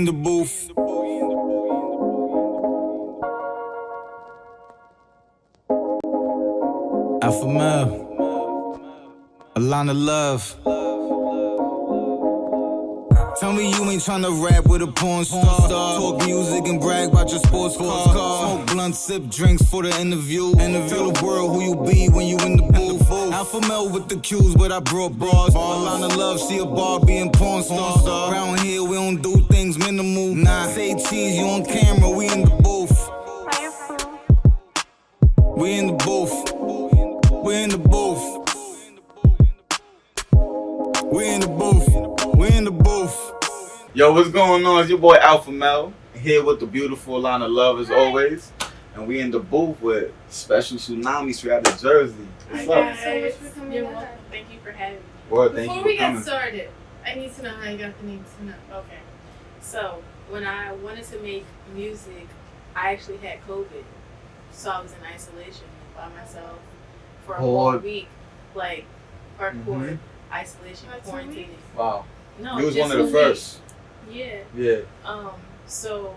the booth. Alpha male, a line of love. Tell me you ain't tryna rap with a porn star. Talk music and brag about your sports car. Smoke blunt, sip drinks for the interview. Tell the world who you be when you in the booth. Alpha male with the cues, but I brought bars. A line of love, she a Barbie and porn star. Around here we don't do things minimal. Nah, say cheese, you on camera, we in the booth. We in the booth. We in the booth. We in the booth. We in the booth. Yo, what's going on? It's your boy Alpha Mel, here with the beautiful line of love as always. And we in the booth with special Tsunami straight out of Jersey. What's up? Thank you so much for coming. You're welcome. Thank you for having me. Well, thank Before you we for coming. get started, I need to know how you got the name Tsunami. Okay. So, when I wanted to make music, I actually had COVID. So I was in isolation by myself for a whole week. Like, hardcore isolation, quarantining. Wow. No, you was just one of the first. Yeah. Yeah. So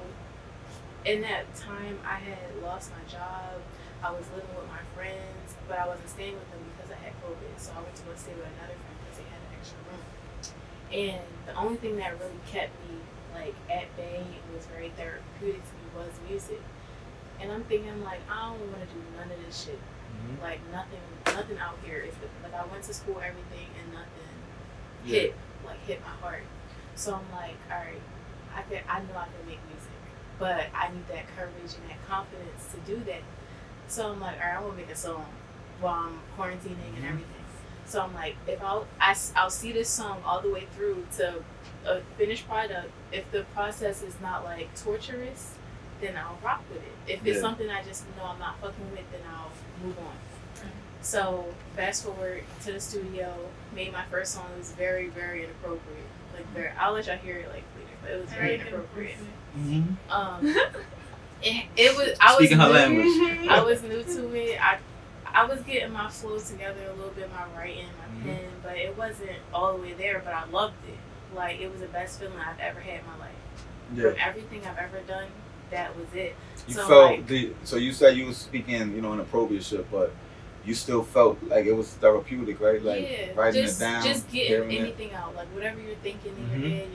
in that time I had lost my job. I was living with my friends, but I wasn't staying with them because I had COVID. So I went to go stay with another friend because they had an extra room. And the only thing that really kept me like at bay and was very therapeutic to me was music. And I'm thinking like I don't want to do none of this shit. Like nothing out here is good. Like I went to school, everything, and nothing hit my heart. So I'm like, all right, I know I can make music, but I need that courage and that confidence to do that. So I'm like, all right, I'm gonna make a song while I'm quarantining and everything. So I'm like, if I'll see this song all the way through to a finished product. If the process is not like torturous, then I'll rock with it. If it's something I just know I'm not fucking with, then I'll move on. So fast forward to the studio, made my first song. It was very, very inappropriate. Like I'll let y'all hear it like later, but it was very inappropriate. It was. Speaking her language. I was new to it. I was getting my flows together a little bit, my writing, my pen, but it wasn't all the way there. But I loved it. Like it was the best feeling I've ever had in my life. From everything I've ever done, that was it. You so felt like, so you said you was speaking, inappropriate shit, but you still felt like it was therapeutic, right? Like writing it down, just getting anything out, like whatever you're thinking in your head,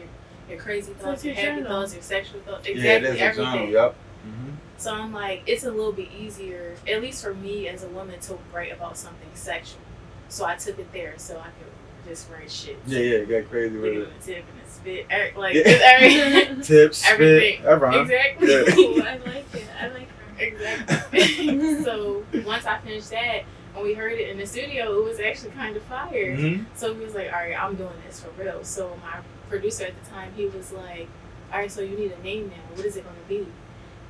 your crazy thoughts, your happy thoughts, your sexual thoughts, exactly it is everything. a journal, So I'm like, it's a little bit easier, at least for me as a woman, to write about something sexual. So I took it there, so I could just write shit. Get crazy with it. Tip and a spit, like everything. Tips, everything. Spit, everything. Exactly. Ooh, I like it. I like her. Exactly. So once I finished that, when we heard it in the studio, it was actually kind of fire. So he was like, all right, I'm doing this for real. So my producer at the time, he was like, all right, so you need a name now. What is it going to be?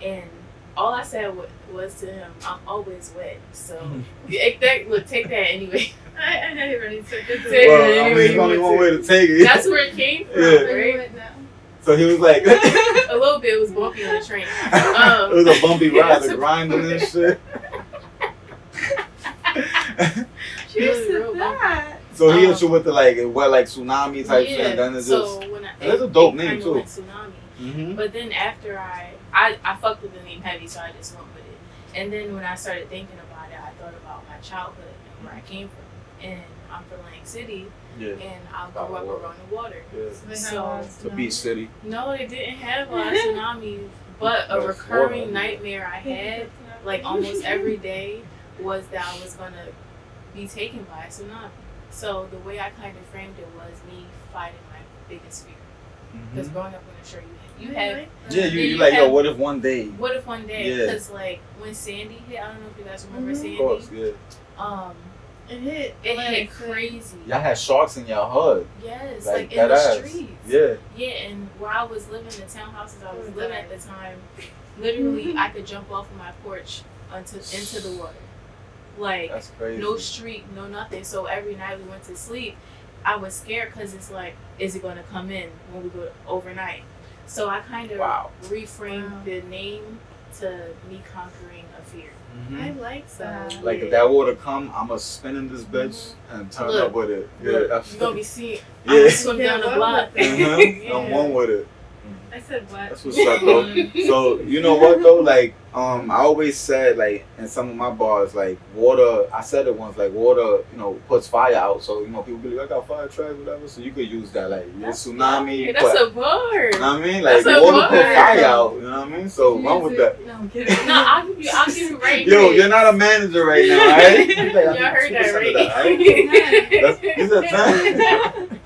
And all I said was to him, I'm always wet. So take that anyway. I already took it. There's only one way to take it. That's where it came from, right? So he was like, a little bit. It was bumpy on the train. It was a bumpy ride, like grinding and shit. Cheers to that. So he hit you with the like Tsunami type shit, and then it's so just. When That's a dope name too. Tsunami. But then after I fucked with the name heavy, so I just went with it. And then when I started thinking about it, I thought about my childhood and where I came from. And I'm from Lang City, and I grew up around the water. So it's a beach city. No, they didn't have a lot of tsunamis, but a recurring nightmare I had, like almost every day, was that I was gonna be taken by a tsunami. So the way I kind of framed it was me fighting my biggest fear. Because growing up, I'm sure you have. You like, yo, what if one day? What if one day? Because like when Sandy hit, I don't know if you guys remember Sandy. Of course, It hit. It hit crazy. Y'all had sharks in your hood. Yes, like in the streets. Yeah. Yeah, and where I was living, the townhouses I was living at the time, literally I could jump off of my porch into the water. Like, that's crazy. No street, no nothing. So every night we went to sleep, I was scared because it's like, is it going to come in when we go overnight? So I kind of reframed the name to me conquering a fear. I like that. Like if that water come, I'ma spin in this bitch and turn up with it. You're gonna be seeing. Yeah. Swim down the block. I'm one with it. I said what? That's what's up, though. So you know what though, like I always said, like in some of my bars, like water. I said it once, like water, puts fire out. So people be like, I got fire trash, whatever. So you could use that, like your tsunami. That's a bar. You know what I mean? Like That's a water bar. put fire out. You know what I mean? So run with that. No, I'm kidding. No, I'll give you right. Yo, you're not a manager right now, alright? You like, Y'all heard that, right? You said 10.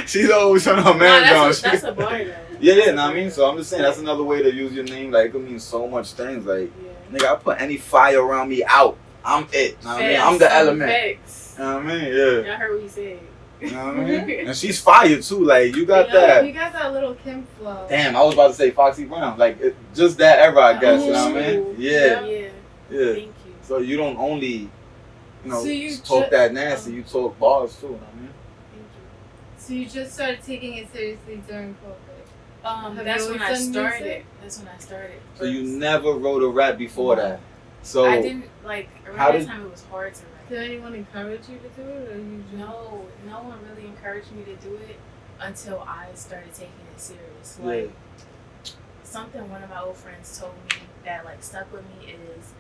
She's always trying to manage. That's a bar though. Yeah, know what I mean? So I'm just saying that's another way to use your name. Like it could mean so much things. Like nigga, I put any fire around me out. I'm it. Know what I mean? I'm the element. Facts. You know what I mean? Yeah. Y'all heard what he said. You know what I mean? And she's fire too. Like you got that. You got that little Kim flow. Damn, I was about to say Foxy Brown. Like just that era, I guess. You know what I mean? Yeah. Yeah. Yeah. Thank you. So you don't only, So you talk that nasty. You talk bars too. You know what I mean? Thank you. So you just started taking it seriously during COVID. Have That's you when always I done started. music? That's when I started. So you never wrote a rap before that. So I didn't like how around did- that time. It was hard to write. Did anyone encourage you to do it, or you just? No one really encouraged me to do it until I started taking it serious. Like something one of my old friends told me that like stuck with me is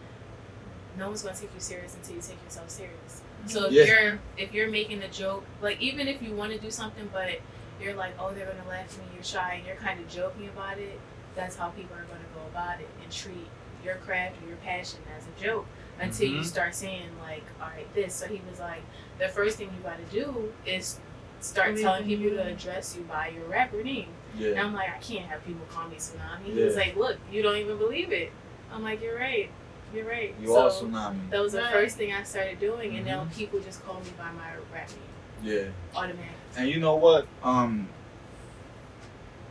no one's gonna take you serious until you take yourself serious. So if you're making a joke, like even if you want to do something, but you're like, oh, they're gonna laugh at me, you're shy, and you're kind of joking about it. That's how people are gonna go about it and treat your craft or your passion as a joke until you start saying like, all right, this. So he was like, the first thing you gotta do is start telling people to address you by your rapper name. And I'm like, I can't have people call me Tsunami. He was like, look, you don't even believe it. I'm like, you're right. You're right. You are Tsunami. That was the first thing I started doing, and now people just call me by my rap name. Yeah. Automatically. And you know what?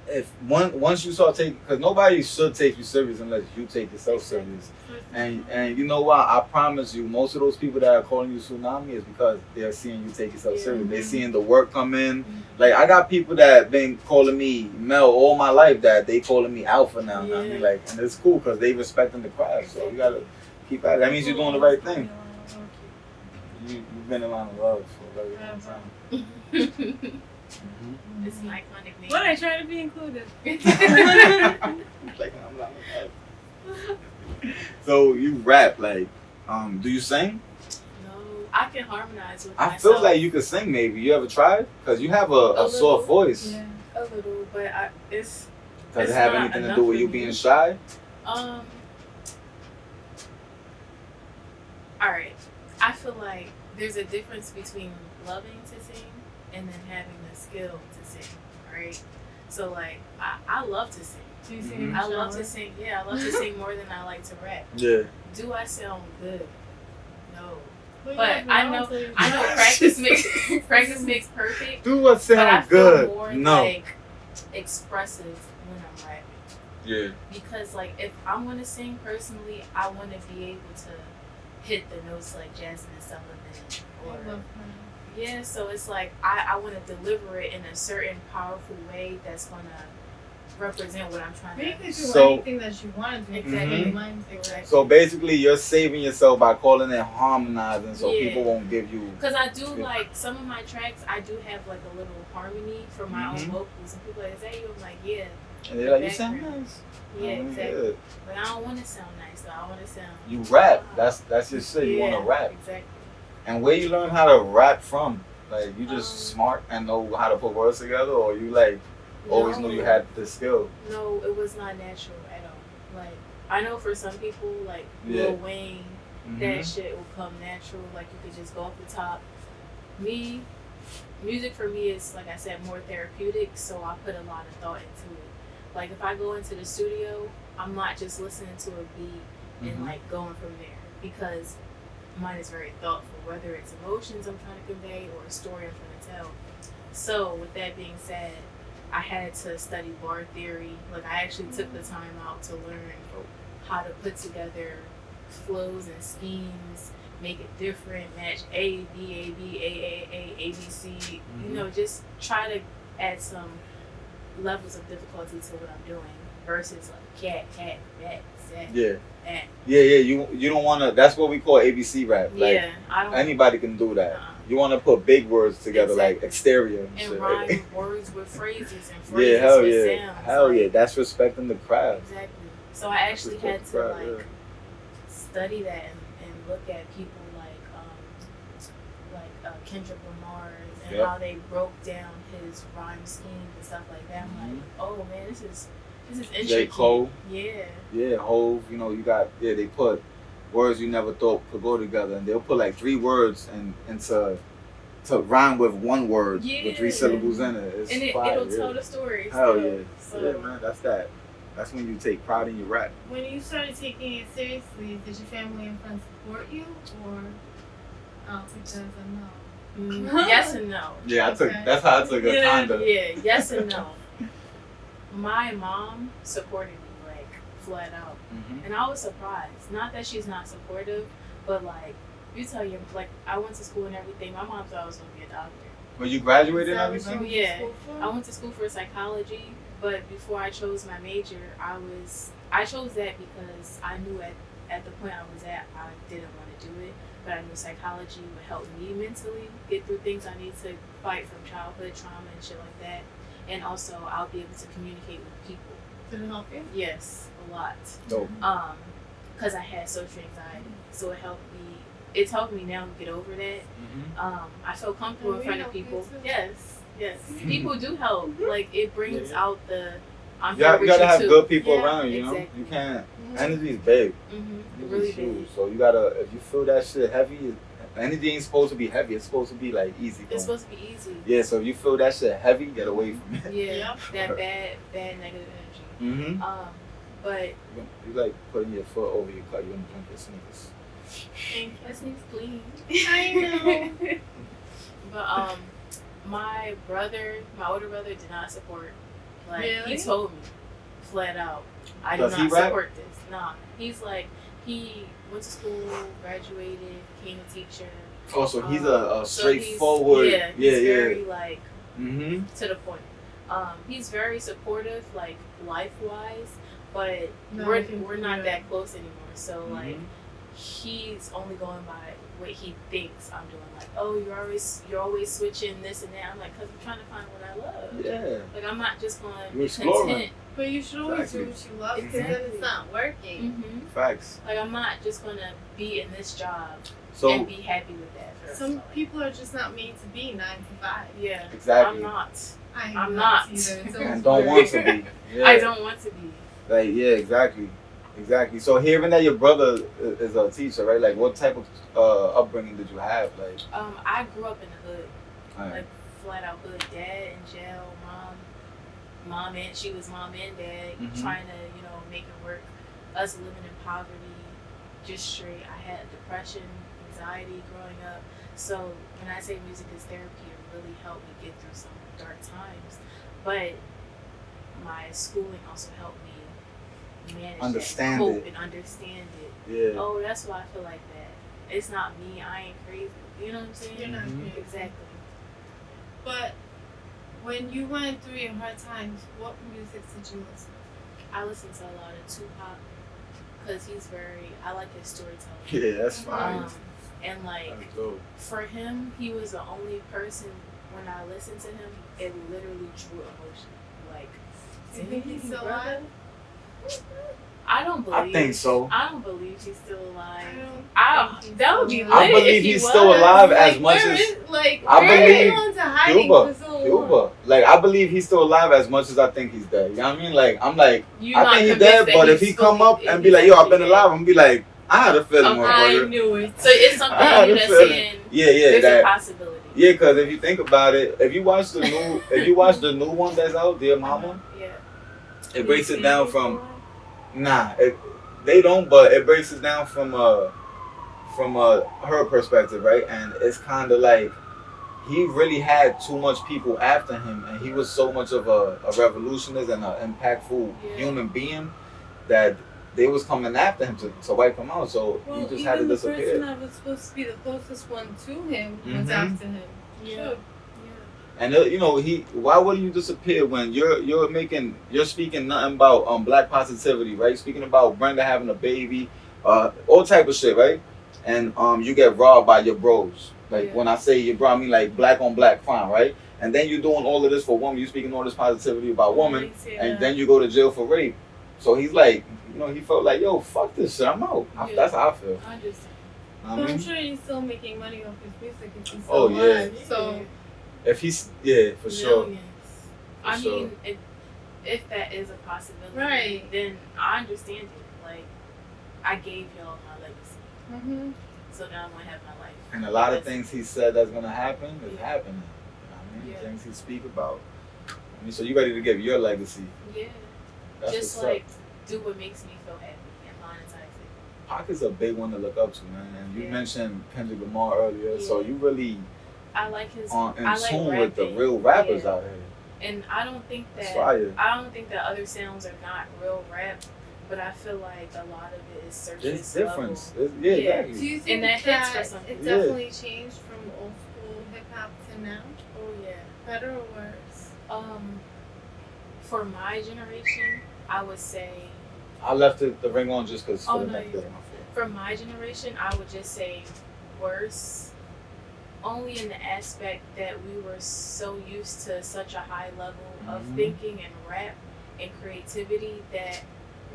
If once you start taking, because nobody should take you serious unless you take yourself serious. And you know what? I promise you, most of those people that are calling you Tsunami is because they're seeing you take yourself serious. They're seeing the work come in. Like I got people that been calling me Mel all my life that they calling me Alpha now. You know what I mean? Like, and it's cool because they respecting the craft. So you gotta keep at it. That means you're doing the right thing. You've been around the love for a very long time. It's an iconic name. What I try to be included. Like, I'm not so you rap, like, do you sing? No, I can harmonize with I myself. feel like you could sing maybe. You ever tried? Because you have a soft voice. Yeah, a little, but it's Does it it's have not anything to enough do with for you me. being shy? Alright. I feel like there's a difference between loving to sing and then having the skill to sing, right? So like I love to sing. Do you sing? I love to sing. Yeah, I love to sing more than I like to rap. Yeah. Do I sound good? No. Well, But yeah, I know practice makes perfect. Do what But I sound feel good? more No. like expressive when I'm rapping. Yeah. Because like if I'm gonna sing personally, I wanna be able to hit the notes like Jasmine Sullivan or yeah, so it's like I wanna deliver it in a certain powerful way that's gonna represent what I'm trying But you to can do So- anything that you want to do. Exactly. Exactly. So basically, you're saving yourself by calling it harmonizing, so Yeah. people won't give you. Because I do like some of my tracks, I do have like a little harmony for my own Mhm. vocals, and people like say, I'm like, yeah, And they're like, you sound nice. yeah, I mean, exactly. yeah. But I don't want to sound nice, though. I want to sound. You rap. That's your shit. You yeah, want to rap. Exactly. And where you learn how to rap from? Like you just Um, smart and know how to put words together, or you like always knew you had the skill. No, it was not natural at all. Like I know for some people, like Yeah. Lil Wayne, Mhm. that shit will come natural. Like you could just go off the top. Music for me is like I said more therapeutic, so I put a lot of thought into it. Like if I go into the studio, I'm not just listening to a beat and Mhm. like going from there because mine is very thoughtful, whether it's emotions I'm trying to convey or a story I'm trying to tell. So with that being said, I had to study bar theory. Like I actually took the time out to learn how to put together flows and schemes, make it different, match A, B, A, B, A, B, C. You know, just try to add some levels of difficulty to what I'm doing versus like cat, bat, set, Yeah. at. Yeah. You don't want to. That's what we call ABC rap. Like Yeah, I don't. anybody can do that. You want to put big words together, Exactly. like exterior and And shit. rhyme Right? words with phrases and Yeah, phrases hell with yeah. sounds. Hell like, yeah. That's respecting the craft. Exactly. So I actually had Respect to the craft, like yeah. study that and look at people like Kendrick Lamar and Yep. how they broke down his rhyme scheme and stuff like that. I'm like, oh man, this is intricate. J. Cole. Yeah. Yeah, Hove, you know, you got, yeah, they put words you never thought could go together, and they'll put like 3 words into to rhyme with 1 word with 3 Yeah. syllables in it. It's And fire, it'll yeah. tell the story. Hell still. yeah. So, Yeah, man, that's that. That's when you take pride in your rap. When you started taking it seriously, did your family and friends support you, or I'll take that as a no? yes and no. Yeah, Okay. that's how I took it, kinda. Yeah, yes and no. My mom supported me, like, flat out. Mhm. And I was surprised. Not that she's not supportive, but, like, you tell your, like, I went to school and everything. My mom thought I was going to be a doctor. When you graduated Is and that what you everything? went to Yeah. school for? I went to school for psychology, but before I chose my major, I chose that because I knew at the point I was at, I didn't want to do it, but I knew psychology would help me mentally get through things I need to fight from childhood trauma and shit like that. And also, I'll be able to communicate with people. Did it help you? Yes, a lot. Dope. Because I had social anxiety, so it's helped me now get over that. Mhm. I feel comfortable in And we front of help you people. too. Yes. People do help. Like, it brings Yeah. out the I'm You here gotta, with you gotta have too. good people Yeah, around you, you know? exactly. You can't, Mhm. energy's big. Mm-hmm. Energy's Really huge. big. So you gotta, if you feel that shit heavy, anything's supposed to be heavy. It's supposed to be like easy. It's supposed to be easy. Yeah, so if you feel that shit heavy, get away from it. Yeah, Yep. that bad negative energy. Mm-hmm. But You like putting your foot over your car, you wanna drink your sneakers. Thank that needs clean. I know. But my older brother did not support. Like, Really? he told me flat out, I do Does he not rap? support this. Nah, he's like, he went to school, graduated, became a teacher. Oh, so he's a So he's- straightforward. he's very like Mm-hmm. to the point. He's very supportive, like life wise, but No, I we're think not you're- that close anymore. So Mm-hmm. like he's only going by what he thinks I'm doing. Like, oh, you're always switching this and that. I'm like, 'cause I'm trying to find what I love. Yeah. Like, I'm not just going to You're be exploring. content. But you should always do Exactly. what you love, because then Exactly. it's not working. hmm Facts. Like, I'm not just going to be in this job So and be happy with that. For the rest Some of my life. people are just not made to be 9 to 5. Yeah. exactly. I'm not. I'm I'm not. either. So And don't want to be. Yeah. I don't want to be. Like, yeah, exactly. Exactly. So hearing that your brother is a teacher, right? Like, what type of upbringing did you have? Like, I grew up in the hood. alright. Like, flat out hood. Dad in jail, she was mom and dad, Mhm. trying to, make it work. Us living in poverty, just straight. I had depression, anxiety growing up. So when I say music is therapy, it really helped me get through some dark times. But my schooling also helped me manage Understand that, cope it. and understand it. Yeah. Oh, that's why I feel like that. It's not me. I ain't crazy. You know what I'm saying? You're not Mhm. crazy. Exactly. But when you went through your hard times, what music did you listen to? I listen to a lot of Tupac because I like his storytelling. Yeah, that's fine. And like, That's dope. for him, he was the only person when I listened to him, it literally drew emotion. Like, Do you think he's dang, still brother. alive? I don't believe. I think so. I don't believe he's still alive. don't think he's That would still be lit alive. I believe if he he's still was. alive as much where as is, like, I where believe are you going to hiding Cuba. for so long? Cuba. Like, I believe he's still alive as much as I think he's dead. You know what I mean? Like, I'm like, You're I not think he's convinced dead, that but if he's he come fully- up and he's be like, yo, I've been actually alive, dead. I'm gonna be like, I had a feeling, Okay. I motherfucker. knew it. So it's something I had you a that's feeling. saying Yeah, there's a that. possibility. Yeah, because if you think about it, if you watch the new one that's out, Dear Mama, Yeah. it breaks it down from they don't, but it breaks it down from her perspective, right? And it's kind of like he really had too much people after him, and he was so much of a revolutionist and an impactful Yeah. human being that they was coming after him to wipe him out. So Well, he just even had to the person disappear. that was supposed to be the closest one to him was Mhm. after him. Yeah. Sure. And why would you disappear when you're speaking nothing about black positivity, right? Speaking about Brenda having a baby, all type of shit, right? And you get robbed by your bros. Like Yeah. when I say you brought me like black on black crime, right? And then you're doing all of this for women. You speaking all this positivity about women, and then you go to jail for rape. So he's like, you know, he felt like, yo, fuck this shit, I'm out. Yeah. That's how I feel. I understand. I But mean, I'm sure he's still making money off his music if he's still Oh, yeah. alive. So if he's for sure. Millions. For I sure. mean, if that is a possibility, Right. then I understand it. Like, I gave y'all my legacy, so now I'm gonna have my life. And a lot of That's- things he said that's gonna happen is Yeah. happening. You know what I mean? Yeah. Things he speak about. I mean, so you ready to give your legacy? Yeah, That's just what's like up. do what makes me feel happy and monetize it. Pac is a big one to look up to, man. And you Yeah. mentioned Kendrick Lamar earlier, so Yeah. you really I like his. in I like tune with the rapping. real rappers Yeah. out here. And I don't think That's that fire. other sounds are not real rap, but I feel like a lot of it is surface There's level. difference. Yeah, Yeah. exactly. do you think that hits for some it people. Yeah. definitely changed from old school hip hop to now? Oh yeah. Better or worse? For my generation, I would say I left the ring on just because Oh, for the no, next you day. for my generation, I would just say worse. Only in the aspect that we were so used to such a high level of Mhm. thinking and rap and creativity that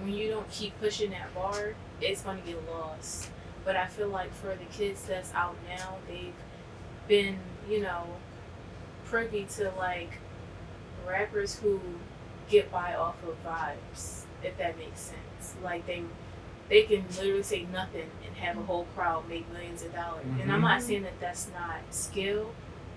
when you don't keep pushing that bar, it's going to get lost. But I feel like for the kids that's out now, they've been, privy to like rappers who get by off of vibes, if that makes sense. Like they can literally say nothing and have a whole crowd make millions of dollars. And I'm not saying that that's not skill,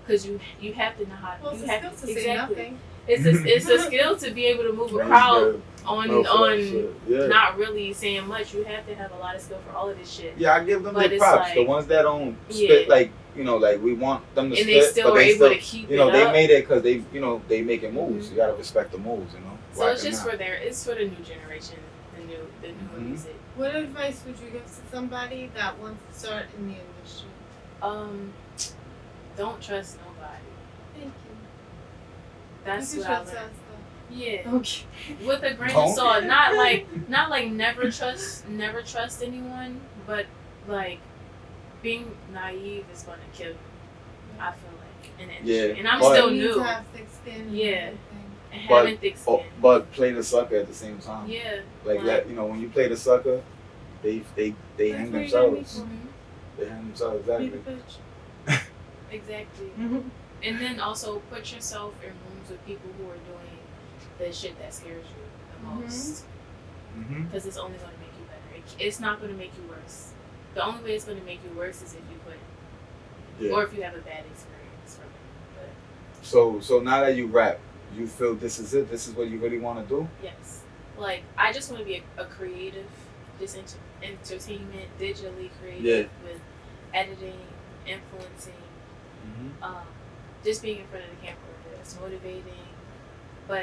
because you have to know how Well, it's you a have skill to say nothing. It's a skill to be able to move a Man, crowd yeah. on No, for that shit. Yeah. not really saying much. You have to have a lot of skill for all of this shit. Yeah, I give them But their it's props. The like- ones that don't spit Yeah. like like we want them to And spit, they still but were they able still, to keep they it up. made it because they making moves. Mhm. You gotta respect the moves, So it's Rocking just out. it's for the new generation, the newer Mhm. music. What advice would you give to somebody that wants to start in the industry? Don't trust nobody. Thank you. That's You what can I trust learned. us, Yeah. though. Okay. With a grain Don't. of salt. Not like never trust anyone, but like being naive is gonna kill you. I feel like in the industry. Yeah, And I'm but- still You need new to have thick skin. and Yeah. everything. and But- having thick skin. but play the sucker at the same time. Yeah. Like that, when you play the sucker, they hang That's what you gotta be themselves. for. Mhm. They hang themselves Be the exactly. bitch. Exactly. And then also put yourself in rooms with people who are doing the shit that scares you the Mhm. most. Mm-hmm. Because it's only going to make you better. It's not going to make you worse. The only way it's going to make you worse is if you quit. Yeah. Or if you have a bad experience from it. So now that you rap, you feel this is it. This is what you really want to do. But yes. Like, I just want to be a creative, just entertainment, digitally creative Yeah. with editing, influencing, Mm-hmm. just being in front of the camera. It's motivating. But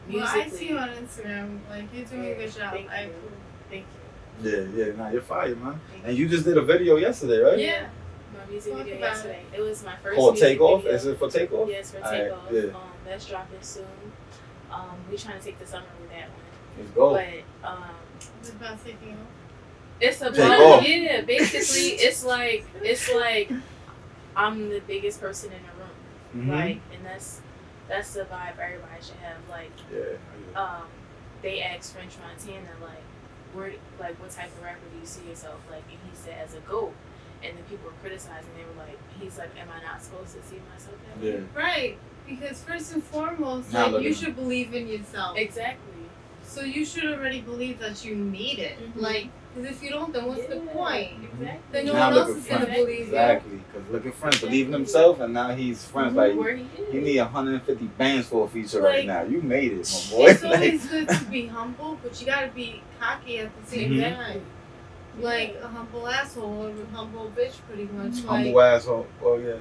Well, musically. I see you on Instagram. Like, you're doing a good job. Thank I you. approve. Thank you. Yeah. Nah, you're fire, man. Thank And you just did a video yesterday, right? Yeah. My music Talk video about yesterday. It was my first Called music Takeoff. video. Is it for Takeoff? Yes, for Alright, Takeoff. yeah. That's dropping soon. We trying to take the summer with that one. Let's go. But It's about taking off. it's a Take off. yeah. Basically, it's like I'm the biggest person in the room. Mhm. Like, and that's the vibe everybody should have. Like, Yeah. they asked French Montana what type of rapper do you see yourself like, and he said as a GOAT. And then people were criticizing. They were like, he's like, am I not supposed to see myself that way? Yeah. Right. Because first and foremost, Now like, look you at should believe in yourself. Exactly. So you should already believe that you need it. Mhm. Like, because if you don't, then what's the point? Exactly. Then no Now one look else at is gonna Frank. believe you. Exactly. Because look at Frank, believe in himself, and now he's friends. Like Where he is. you need 150 bands for a feature right Like, now. You made it, my boy. It's Like, always good to be humble, but you gotta be cocky at the same Mhm. time. Like a humble asshole or a humble bitch, pretty much. humble Like, asshole. Oh yeah.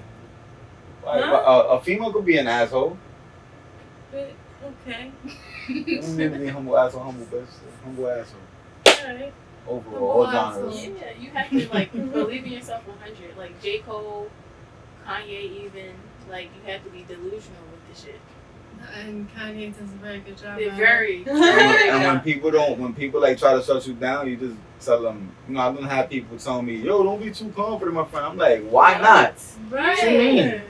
Like, Huh? a female could be an asshole. but, okay. You don't need to be humble asshole, humble bitch. Humble asshole. Alright. Overall, all Humble genres. asshole. Yeah, you have to like believe in yourself 100. Like J. Cole, Kanye, even like you have to be delusional with the shit. And Kanye does a very good job. They're at it. very. And when people like try to shut you down, you just tell them, you know, I don't have people telling me, yo, don't be too confident, my friend. I'm like, why not? Right. What you mean?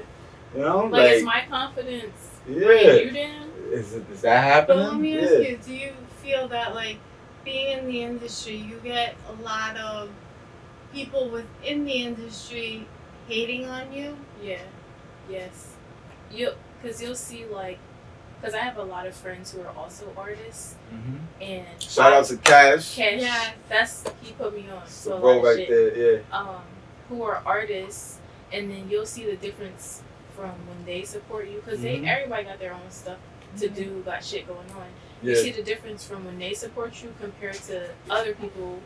You know, Like, is my confidence yeah. bringing you down? Is that But happening? let me Yeah. ask you, do you feel that, like, being in the industry, you get a lot of people within the industry hating on you? Yeah. Yes. Because you'll see, like, because I have a lot of friends who are also artists, and Shout out to Cash. Cash. Yeah. He put me on. The So a bro lot of right shit. there, yeah. Who are artists, and then you'll see the difference from when they support you, because everybody got their own stuff to do, got shit going on. You see the difference from when they support you compared to other people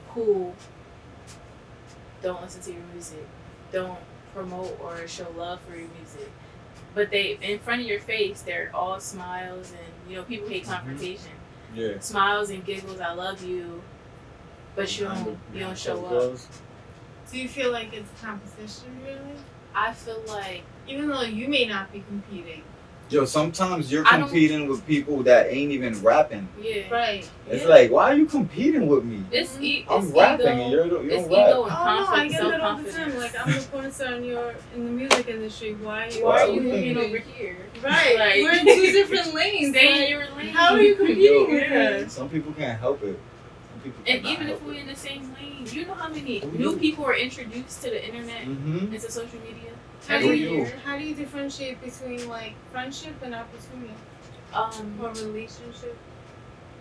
who don't listen to your music, don't promote or show love for your music. But they, in front of your face, they're all smiles, and you know, people hate confrontation. Yeah. Smiles and giggles, I love you, but you don't show up. Do you feel like it's competition, really? I feel like, Even though you may not be competing. Yo, sometimes you're I don't- competing with people that ain't even rapping. yeah, Right. It's Yeah. like, why are you competing with me? it's I'm it's rapping ego, and you it's don't ego rap. and Oh, no, I confidence, get it all the time. self-confidence. Like, I'm the cornerstone, and you're in the music industry. Why are Why are you Why looking would over here? Right. Like, We're in two different lanes. Stay in Like, your lane. how are you competing Yo, with me? Some people can't help it. Some people And cannot even if help we're it. in the same lane, you know how many Who new you? people are introduced to the internet, Mm-hmm. into social media How do every you? year. How do you differentiate between, like, friendship and opportunity? Or relationship?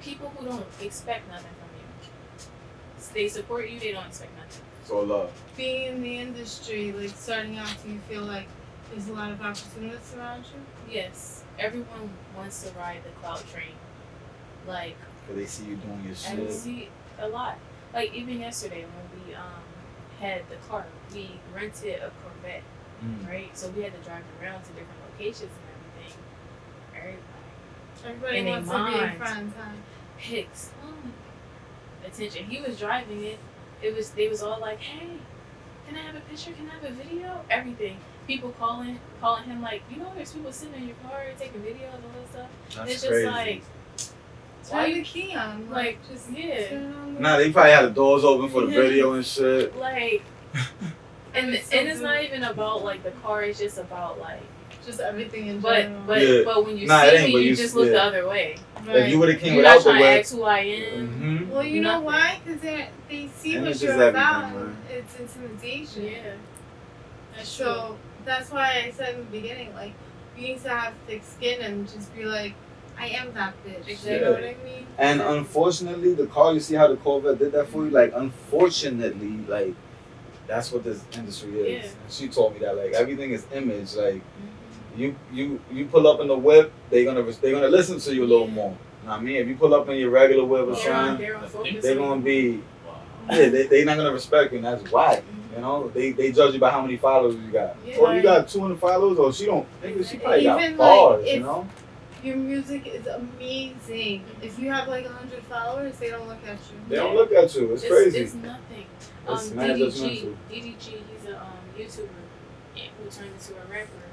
People who don't expect nothing from you. They support you, they don't expect nothing. So love. Being in the industry, like, starting out, do you feel like there's a lot of opportunities around you? Yes, everyone wants to ride the cloud train. Like, Cause they see you doing your I shit. see a lot. Like, even yesterday when we had the car, we rented a Corvette, right? So we had to drive around to different locations and everything. Everybody In their wants to be minds. friends, huh? Pics. Attention. He was driving it. They was all like, "Hey, can I have a picture? Can I have a video? Everything." People calling him like, you know, there's people sitting in your car taking videos and all that stuff. That's It's crazy. just like, Turn the key on. like, just yeah. turn on the- Nah, they probably had the doors open for the Yeah. video and shit. like, and It's so and it's good. not even about like the car. It's just about like, Just everything in but general. Yeah. but when you Nah, it see ain't, me, but you you- just look yeah. the other way. Right. If you would have came You're not without the trying to web. ask who I am. Mm-hmm. Well, you know Nothing. why? Because they see And what it's you're just about. everything, And it's intimidation. Yeah, that's true. So that's why I said in the beginning, like, you need to have thick skin and just be like, I am that bitch. Exactly. You know what I mean? And unfortunately, the car, you see how the Corvette did that for you? Like, unfortunately, like, that's what this industry is. Yeah. And she told me that, like, everything is image. Like, Mhm. you pull up in the whip, they're gonna listen to you a little more. You know what I mean? If you pull up in your regular whip or something, They're on focus. they're gonna be, yeah, they not gonna respect you, and that's why. You know, they judge you by how many followers you got. Yeah. Oh, you got 200 followers? Oh, she don't. Nigga, she probably got Even, like, bars, if- you know? Your music is amazing. If you have like 100 followers, they don't look at you. They don't look at you. It's crazy. It's nothing. It's mad judgmental. DDG, he's a YouTuber who turned into a rapper,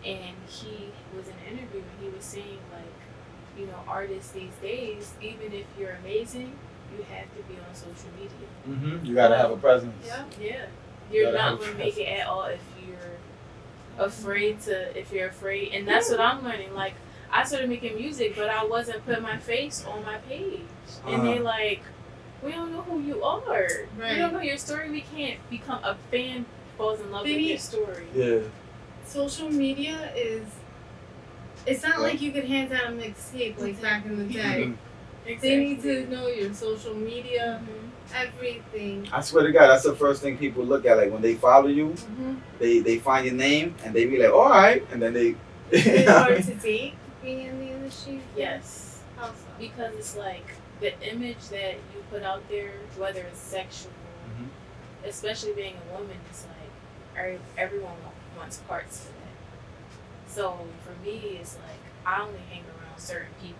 and he was in an interview and he was saying like, you know, artists these days, even if you're amazing, you have to be on social media. Mm-hmm. You gotta have a presence. Yeah. Yeah, you're Gotta not have going to presence. make it at all if you're afraid, and that's what I'm learning. Like, I started making music, but I wasn't putting my face on my page, and they like, we don't know who you are. Right. We don't know your story. We can't become a fan falls in love with Maybe- your story. Yeah. Social media is. It's not Yeah. like you could hand out a mixtape like back in the day. Mhm. They need to know your social media, Mhm. everything. I swear to God, that's the first thing people look at. Like when they follow you, Mm-hmm. they find your name and they be like, all right, and then they. It's hard to date being in the industry. Yes, How so? because it's like the image that you put out there, whether it's sexual, Mhm. especially being a woman, it's like everyone wants parts of that. So for me, it's like I only hang around certain people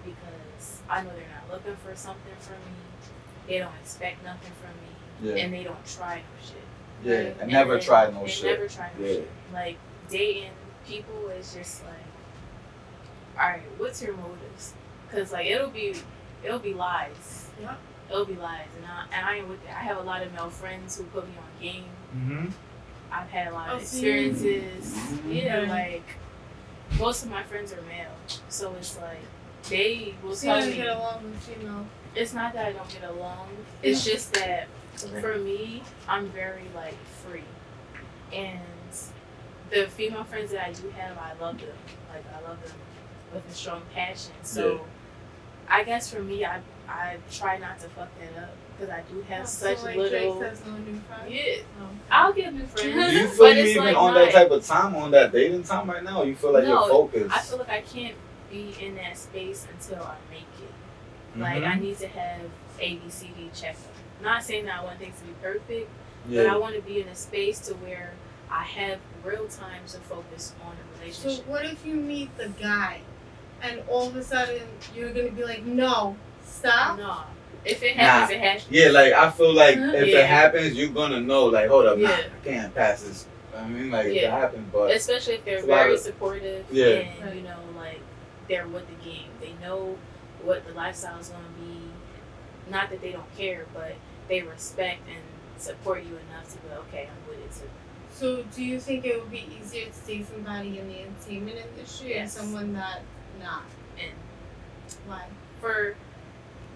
because I know they're not looking for something from me. They don't expect nothing from me, Yeah. and they don't try no shit. Yeah. Right. And never then tried no they shit. Never try no Yeah. shit. Like dating people is just like all right, what's your motives? Because like it'll be lies. Yeah. It'll be lies, and I ain't with that. I have a lot of male friends who put me on game. Mm-hmm. I've had a lot of so you- experiences. Yeah, Right. like most of my friends are male, so it's like they will So you tell don't me. get along with females. It's not that I don't get along. It's just that for me, I'm very like free, and the female friends that I do have, I love them. Like I love them with a strong passion. So I guess for me, I try not to fuck that up because I do have such so like little. Drake says no new friends. Yeah, No. I'll get new friends. Do you feel but you it's even like on not, that type of time, on that dating time right now? Or you feel like No, you're focused? I feel like I can't be in that space until I make it. Like Mhm. I need to have ABCD checked. Not saying that I want things to be perfect, but I Yeah. want to be in a space to where I have real time to focus on a So relationship. what if you meet the guy, and all of a sudden you're gonna be like, no, stop. No, if it happens, it happens. Yeah, like I feel like if Yeah. it happens, you're gonna know. Like, hold up, nah, Yeah. I can't pass this. I mean, like if it Yeah. happens, but Especially if they're It's a lot very of- supportive Yeah. and Right. you know, like they're with the game. They know what the lifestyle is gonna be. Not that they don't care, but they respect and support you enough to be like, okay, I'm with it too. So do you think it would be easier to date somebody in the entertainment industry Yes. or someone that not? And Why? for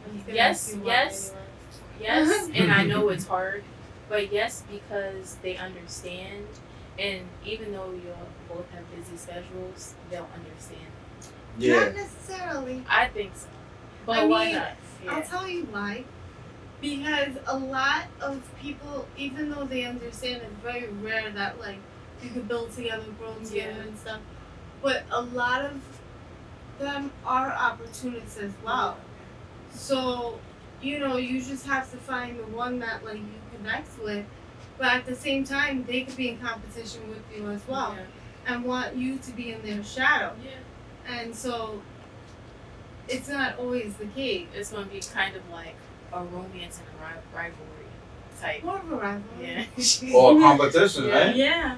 I'm just gonna Yes, ask you why yes. anyway. yes, and I know it's hard, but yes, because they understand, and even though you both have busy schedules, they'll understand. yeah, Not necessarily. I think so. But I why mean, not? I'll tell you why. Because a lot of people, even though they understand, it's very rare that like you could build together, grow together, Yeah. and stuff. But a lot of them are opportunists as well. So, you know, you just have to find the one that like you connect with. But at the same time, they could be in competition with you as well, and want you to be in their shadow. Yeah. And so, it's not always the case. It's gonna be kind of like a romance and a rivalry type. More of a rivalry. Yeah. or competition, Yeah. right? Yeah.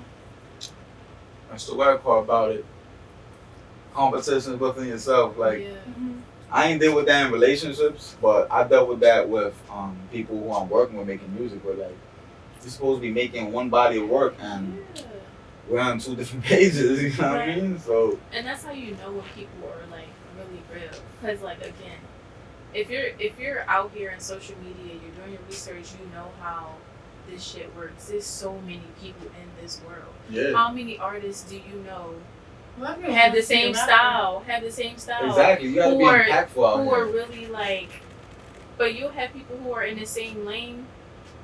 That's the weird part about it. Competition within yourself. Like yeah. I ain't dealt with that in relationships, but I dealt with that with people who I'm working with making music. But like, you're supposed to be making one body of work, and Yeah. we're on two different pages. You know what I Right. mean? So And that's how you know when people are like really real. Cause like again, if you're out here in social media, you're doing your research, you know how this shit works. There's so many people in this world. yeah, How many artists do you know Well, everyone have the wants to be same a rapper. style? Have the same style. exactly. You gotta be Who are- impactful out Who are here. really like, but you'll have people who are in the same lane,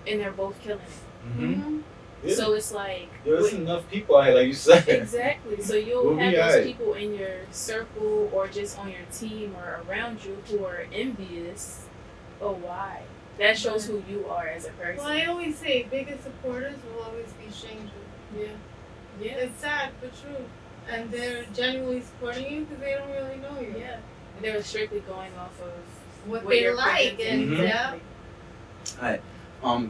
and they're both killing it. Mm-hmm. Yeah. So it's like Yo, there's enough people out here, like you said. exactly. So you'll We'll have be those alright. people in your circle or just on your team or around you who are envious. But why? That shows who you are as a person. Well, I always say biggest supporters will always be strangers. Yeah. Yeah. It's sad but true. And they're genuinely supporting you because they don't really know you. Yeah. They're strictly going off of What they you're like presenting. and Mhm. yeah.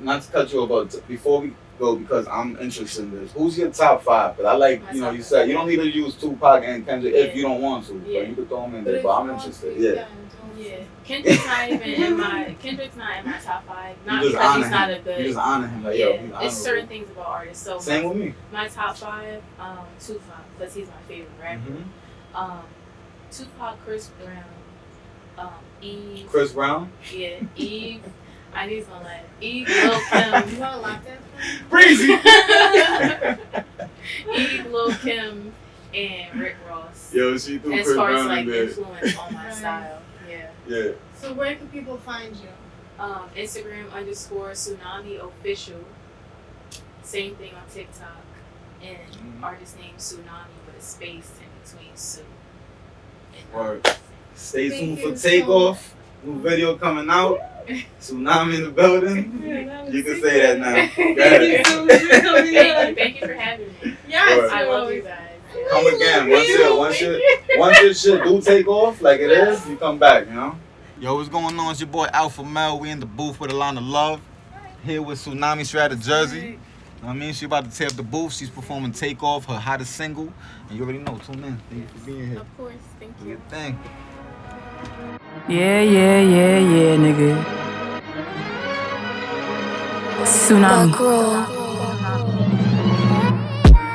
Not to cut you off, but before we go, because I'm interested in this, who's your top five? Because I like, My you know, top you five. said you don't need to use Tupac and Kendrick if Yeah. you don't want to, Yeah. but you could throw them in But there. if But I'm you want interested. to, Yeah. don't. Yeah. Kendrick's not even in my top five. Not just because honor he's not a him. good You just honor him, like yeah. yo. He's It's honorable. certain things about artists. So Same with me. my top five, Tupac, because he's my favorite rapper. Mhm. Tupac, Chris Brown, Eve. Chris Brown. Yeah, Eve. I need some like Eve, Lil Kim. You want to lock that? Breezy. Eve, Lil Kim, and Rick Ross. Yo, she threw As Chris far as Brown like in there. influence on my Right. style. Yeah. Yeah. So where can people find you? Instagram _Tsunami official. Same thing on TikTok. And Mhm. artist name Tsunami with a space in between Sue. And, Word. Stay Thank tuned you for so Takeoff. New video coming out. Tsunami in the building. You can say that now. Go ahead. Thank you for having me. Yes, Word. I you're love always- you guys. Come again. Once your shit do take off like it is, you come back, you know? Yo, what's going on? It's your boy Alpha Mel. We in the booth with a line of love. Here with Tsunami straight out of Jersey. I mean, she about to tear up the booth. She's performing Takeoff, her hottest single. And you already know, tune in. Thank you for being here. Of course, thank Do you. your thing. Yeah, nigga. Tsunami.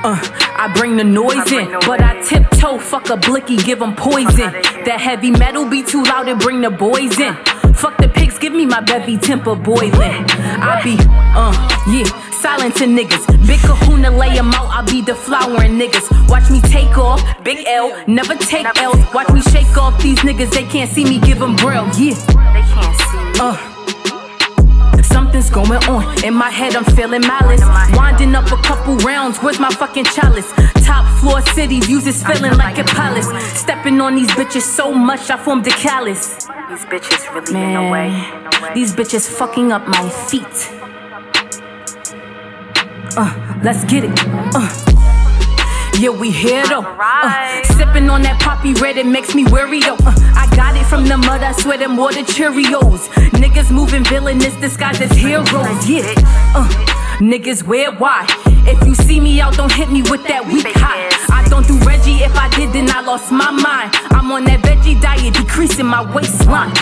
I bring the noise in, but I tiptoe, fuck a blicky, give 'em poison. That heavy metal be too loud and bring the boys in. Fuck the pigs, give me my bevy temper boiling. I be, yeah, silencing niggas. Big kahuna, lay 'em out, I be deflowering niggas. Watch me take off, big L, never take L's. Watch me shake off these niggas, they can't see me, give 'em braille, yeah. They can't see. Something's going on. In my head, I'm feeling malice. Winding up a couple rounds, where's my fucking chalice? Top floor city, views is feeling like a palace. Stepping on these bitches so much, I formed a callus. These bitches really in the way. These bitches fucking up my feet. Let's get it. Yeah, we here though. Sipping on that poppy red, it makes me weary though. I got it from the mud, I swear them water Cheerios. Niggas moving villainous, disguised as heroes. Yeah, niggas weird, why? If you see me out, don't hit me with that weak high. I don't do Reggie, if I did, then I lost my mind. I'm on that veggie diet, decreasing my waistline.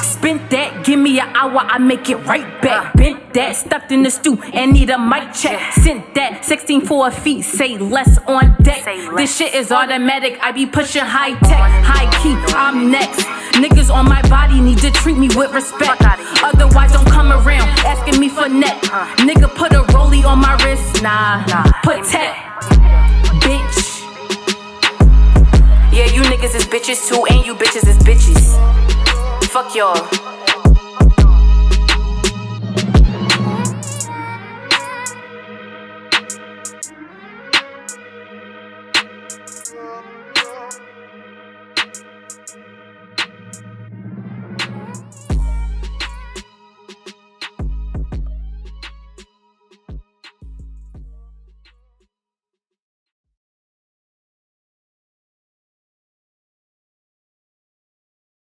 Spent that, give me an hour, I make it right back. Bent that, stuffed in the stew, and need a mic check. Sent that, 16 for a feet, say less on deck. This shit is automatic, I be pushing high tech. High key, I'm next. Niggas on my body need to treat me with respect. Otherwise, don't come around asking me for net. Nigga put a rollie on my wrist, nah. Protect, bitch. Yeah, you niggas is bitches too, and you bitches is bitches. Fuck y'all.